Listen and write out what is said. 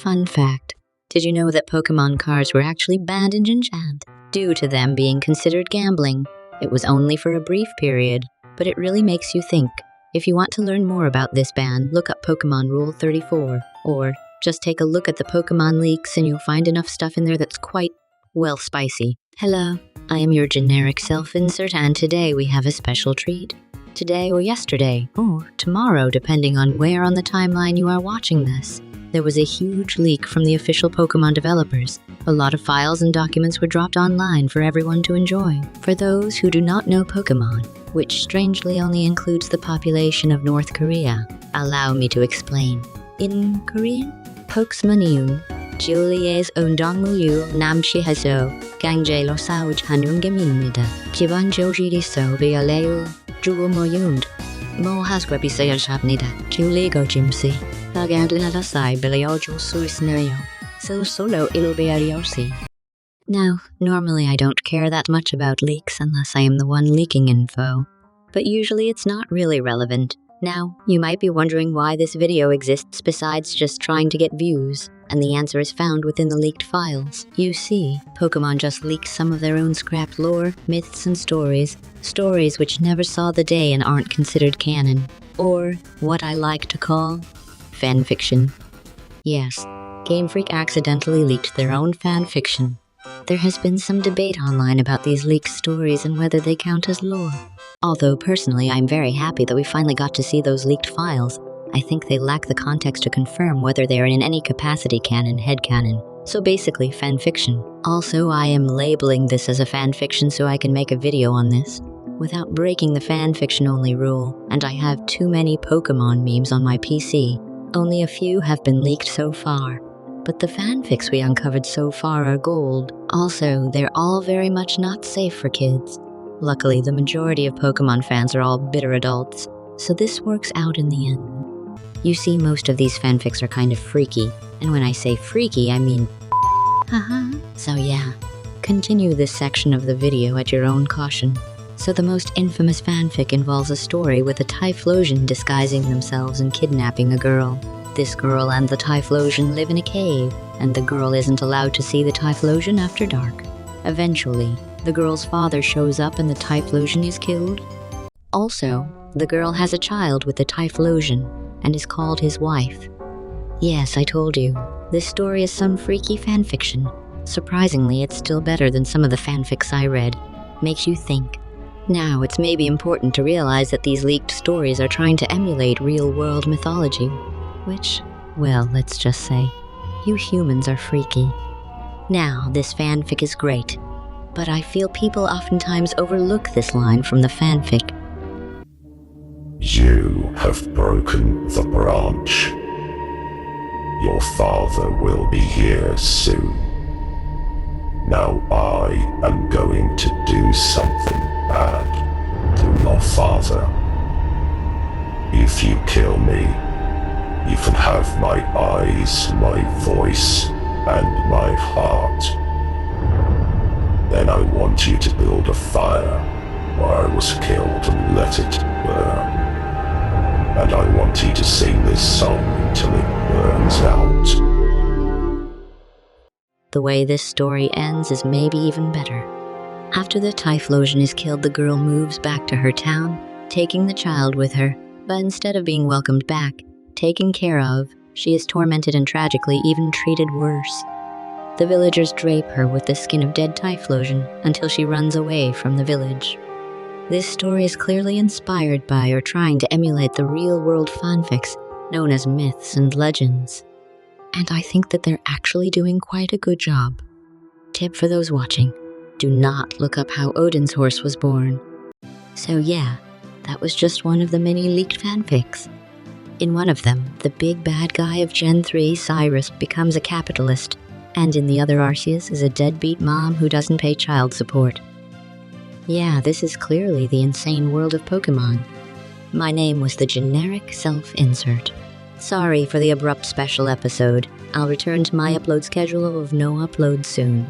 Fun fact. Did you know that Pokemon cards were actually banned in Jinchand due to them being considered gambling? It was only for a brief period, but it really makes you think. If you want to learn more about this ban, look up Pokemon Rule 34, or just take a look at the Pokemon leaks and you'll find enough stuff in there that's quite, well, spicy. Hello, I am your generic self-insert, and today we have a special treat. Today or yesterday, or tomorrow depending on where on the timeline you are watching this, there was a huge leak from the official Pokemon developers. A lot of files and documents were dropped online for everyone to enjoy. For those who do not know Pokemon, which strangely only includes the population of North Korea, allow me to explain. In Korean, Pokemon Julia's undongmuyu nam시해서 강제로 싸우자는 게임입니다. 기본 조직에서 비할래요. 주고 모윤 모하스과 비싸야 합니다. 줄리고 짐시 나가드나다 사이 빌려줄 수 있나요? Solo ilbeariosi. Now, normally I don't care that much about leaks unless I am the one leaking info, but usually it's not really relevant. Now, you might be wondering why this video exists besides just trying to get views, and the answer is found within the leaked files. You see, Pokemon just leaks some of their own scrapped lore, myths, and stories which never saw the day and aren't considered canon, or what I like to call fanfiction. Yes, Game Freak accidentally leaked their own fanfiction. There has been some debate online about these leaked stories and whether they count as lore. Although personally I'm very happy that we finally got to see those leaked files, I think they lack the context to confirm whether they are in any capacity canon, headcanon. So basically fanfiction. Also, I am labeling this as a fanfiction so I can make a video on this without breaking the fanfiction only rule, and I have too many Pokemon memes on my PC. Only a few have been leaked so far, but the fanfics we uncovered so far are gold. Also, they're all very much not safe for kids. Luckily, the majority of Pokemon fans are all bitter adults, so this works out in the end. You see, most of these fanfics are kind of freaky, and when I say freaky, I mean haha. So yeah, continue this section of the video at your own caution. So the most infamous fanfic involves a story with a Typhlosion disguising themselves and kidnapping a girl. This girl and the Typhlosion live in a cave, and the girl isn't allowed to see the Typhlosion after dark. Eventually, the girl's father shows up and the Typhlosion is killed. Also, the girl has a child with the Typhlosion and is called his wife. Yes, I told you, this story is some freaky fanfiction. Surprisingly, it's still better than some of the fanfics I read. Makes you think. Now, it's maybe important to realize that these leaked stories are trying to emulate real-world mythology, which, well, let's just say, you humans are freaky. Now, this fanfic is great, but I feel people oftentimes overlook this line from the fanfic. You have broken the branch. Your father will be here soon. Now I am going to do something bad to your father. If you kill me, you can have my eyes, my voice, and my heart. Then I want you to build a fire where I was killed and let it burn. And I want you to sing this song until it burns out. The way this story ends is maybe even better. After the Typhlosion is killed, the girl moves back to her town, taking the child with her, but instead of being welcomed back, taken care of, she is tormented and tragically even treated worse. The villagers drape her with the skin of dead Typhlosion until she runs away from the village. This story is clearly inspired by or trying to emulate the real-world fanfics known as myths and legends. And I think that they're actually doing quite a good job. Tip for those watching, do not look up how Odin's horse was born. So yeah, that was just one of the many leaked fanfics. In one of them, the big bad guy of Gen 3, Cyrus, becomes a capitalist, and in the other Arceus is a deadbeat mom who doesn't pay child support. Yeah, this is clearly the insane world of Pokemon. My name was the generic self-insert. Sorry for the abrupt special episode. I'll return to my upload schedule of no uploads soon.